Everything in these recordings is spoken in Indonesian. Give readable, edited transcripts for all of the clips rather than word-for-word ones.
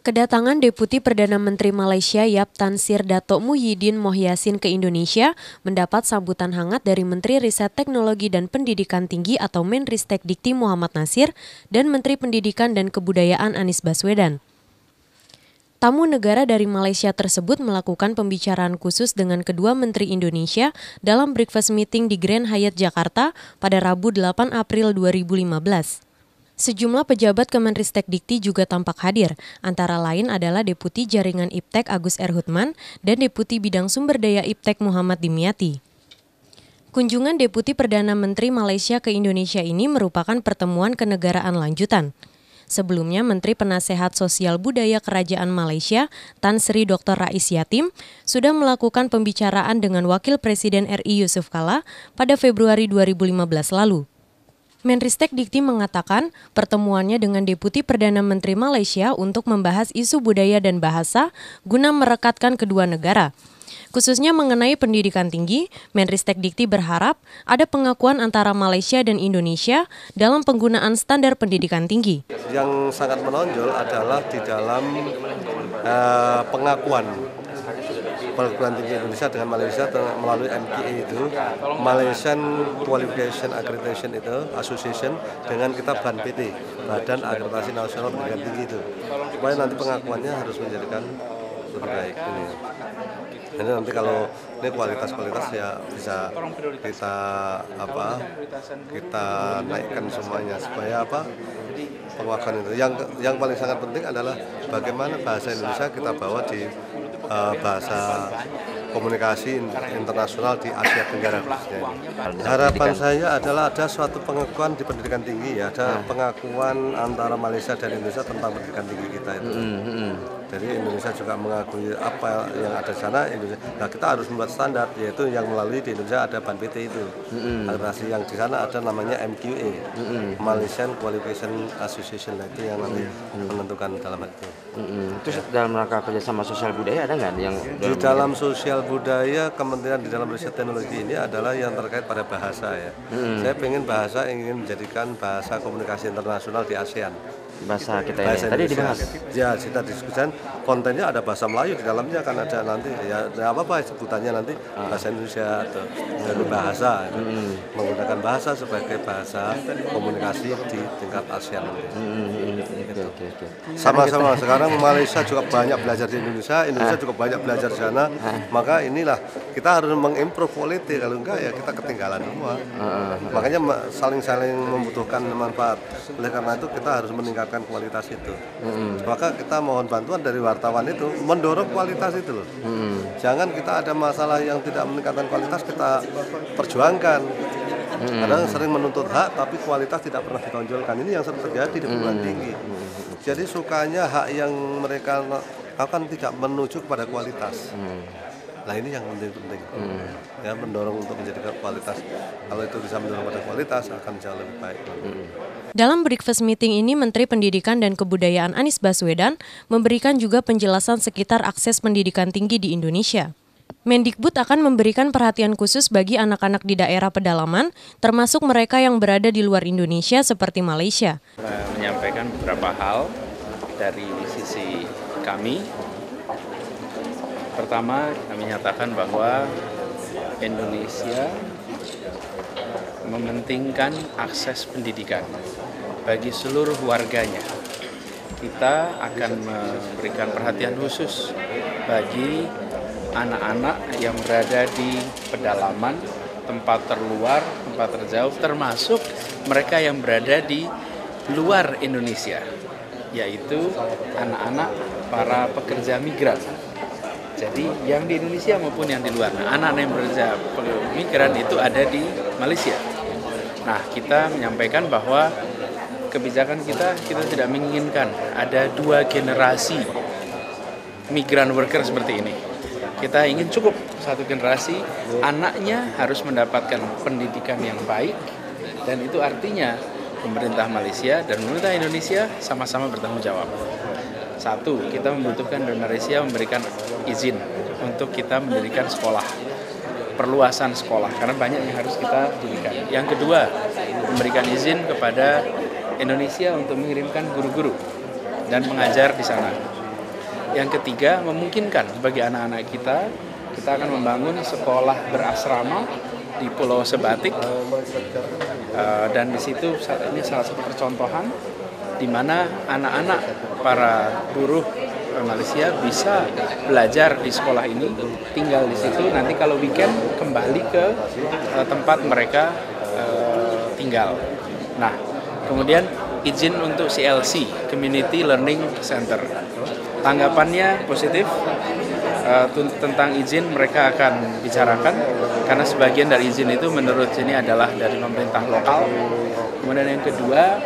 Kedatangan Deputi Perdana Menteri Malaysia Yap Tan Sri Datuk Muhyiddin Mohyassin ke Indonesia mendapat sambutan hangat dari Menteri Riset Teknologi dan Pendidikan Tinggi atau Menristek Dikti Muhammad Nasir dan Menteri Pendidikan dan Kebudayaan Anies Baswedan. Tamu negara dari Malaysia tersebut melakukan pembicaraan khusus dengan kedua Menteri Indonesia dalam breakfast meeting di Grand Hyatt Jakarta pada Rabu 8 April 2015. Sejumlah pejabat Kemenristek Dikti juga tampak hadir, antara lain adalah Deputi Jaringan Iptek Agus R. Hutman dan Deputi Bidang Sumber Daya Iptek Muhammad Dimyati. Kunjungan Deputi Perdana Menteri Malaysia ke Indonesia ini merupakan pertemuan kenegaraan lanjutan. Sebelumnya, Menteri Penasehat Sosial Budaya Kerajaan Malaysia, Tan Sri Dr. Rais Yatim, sudah melakukan pembicaraan dengan Wakil Presiden RI Yusuf Kala pada Februari 2015 lalu. Menristek Dikti mengatakan pertemuannya dengan Deputi Perdana Menteri Malaysia untuk membahas isu budaya dan bahasa guna merekatkan kedua negara. Khususnya mengenai pendidikan tinggi, Menristek Dikti berharap ada pengakuan antara Malaysia dan Indonesia dalam penggunaan standar pendidikan tinggi. Yang sangat menonjol adalah di dalam pengakuan perguruan tinggi Indonesia dengan Malaysia melalui MQA itu, Malaysian Qualification Accreditation itu, Association, dengan kita BAN-PT, Badan Akreditasi Nasional Pendidikan Tinggi itu, supaya nanti pengakuannya harus menjadikan lebih baik ini. Jadi nanti kalau ini kualitas ya bisa kita naikkan semuanya supaya penguakan itu. Yang paling sangat penting adalah bagaimana bahasa Indonesia kita bawa di bahasa komunikasi internasional di Asia Tenggara khususnya. Harapan saya adalah ada suatu pengakuan di pendidikan tinggi, ya, ada pengakuan antara Malaysia dan Indonesia tentang pendidikan tinggi kita itu. Jadi Indonesia juga mengakui apa yang ada di sana. Nah, kita harus membuat standar, yaitu yang melalui di Indonesia ada BAN-PT itu. Akreditasi yang di sana ada namanya MQA, Malaysian Qualification Association, itu yang nanti menentukan dalam hal itu. Terus dalam rangka kerjasama sosial budaya ada nggak yang di dalam sosial budaya Kementerian di dalam riset teknologi ini adalah yang terkait pada bahasa, ya. Saya ingin menjadikan bahasa komunikasi internasional di ASEAN. Bahasa kita ini tadi dibahas. Ya, kita diskusikan kontennya ada bahasa Melayu di dalamnya, kan ada nanti ya apa sebutannya nanti bahasa Indonesia atau dari bahasa menggunakan bahasa sebagai bahasa komunikasi di tingkat ASEAN. Oke. Sama-sama sekarang Malaysia juga banyak belajar di Indonesia juga banyak belajar di sana. Maka inilah kita harus mengimprove quality, kalau enggak ya kita ketinggalan semua. Makanya saling membutuhkan manfaat. Oleh karena itu kita harus meningkatkan kualitas itu. Maka kita mohon bantuan dari wartawan itu mendorong kualitas itu loh. Jangan kita ada masalah yang tidak meningkatkan kualitas kita perjuangkan. Kadang sering menuntut hak tapi kualitas tidak pernah ditonjolkan. Ini yang sering terjadi di perguruan tinggi. Jadi sukanya hak yang mereka lakukan tidak menuju kepada kualitas. Nah, ini yang penting. Ya, mendorong untuk menjadikan kualitas. Kalau itu bisa mendorong pada kualitas akan jauh lebih baik. Dalam breakfast meeting ini, Menteri Pendidikan dan Kebudayaan Anies Baswedan memberikan juga penjelasan sekitar akses pendidikan tinggi di Indonesia. Mendikbud akan memberikan perhatian khusus bagi anak-anak di daerah pedalaman, termasuk mereka yang berada di luar Indonesia seperti Malaysia. Menyampaikan beberapa hal dari sisi kami. Pertama, kami nyatakan bahwa Indonesia mementingkan akses pendidikan bagi seluruh warganya. Kita akan memberikan perhatian khusus bagi anak-anak yang berada di pedalaman, tempat terluar, tempat terjauh, termasuk mereka yang berada di luar Indonesia, yaitu anak-anak para pekerja migran. Jadi yang di Indonesia maupun yang di luar. Nah, anak-anak yang bekerja migran itu ada di Malaysia. Nah, kita menyampaikan bahwa kebijakan kita tidak menginginkan ada dua generasi migran worker seperti ini. Kita ingin cukup satu generasi, anaknya harus mendapatkan pendidikan yang baik, dan itu artinya pemerintah Malaysia dan pemerintah Indonesia sama-sama bertanggung jawab. Satu, kita membutuhkan dari Malaysia memberikan izin untuk kita mendirikan sekolah, perluasan sekolah, karena banyak yang harus kita dirikan. Yang kedua, memberikan izin kepada Indonesia untuk mengirimkan guru-guru dan mengajar di sana. Yang ketiga, memungkinkan bagi anak-anak kita akan membangun sekolah berasrama di Pulau Sebatik, dan di situ ini salah satu percontohan di mana anak-anak para buruh Malaysia bisa belajar di sekolah ini, tinggal di situ, nanti kalau weekend kembali ke tempat mereka tinggal. Nah, kemudian izin untuk CLC, Community Learning Center. Tanggapannya positif. Tentang izin mereka akan bicarakan, karena sebagian dari izin itu menurut sini adalah dari pemerintah lokal. Kemudian yang kedua,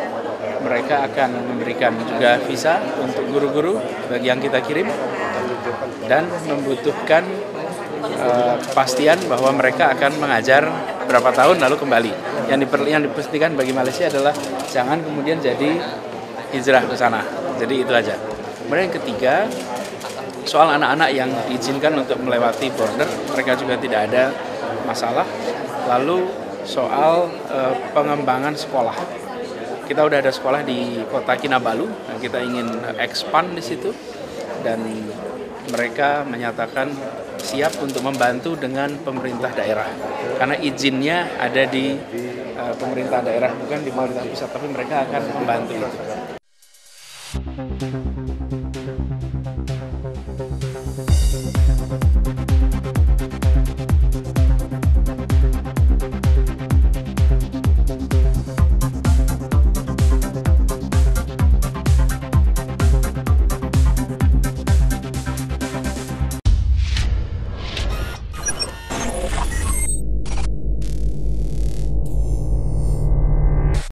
mereka akan memberikan juga visa untuk guru-guru bagi yang kita kirim, dan membutuhkan kepastian bahwa mereka akan mengajar berapa tahun lalu kembali. Yang dipastikan bagi Malaysia adalah jangan kemudian jadi hijrah ke sana. Jadi itu aja. Kemudian yang ketiga, soal anak-anak yang diizinkan untuk melewati border, mereka juga tidak ada masalah. Lalu soal pengembangan sekolah, kita udah ada sekolah di kota Kinabalu, dan kita ingin expand di situ, dan mereka menyatakan siap untuk membantu dengan pemerintah daerah, karena izinnya ada di pemerintah daerah, bukan di pemerintah pusat, tapi mereka akan membantu itu.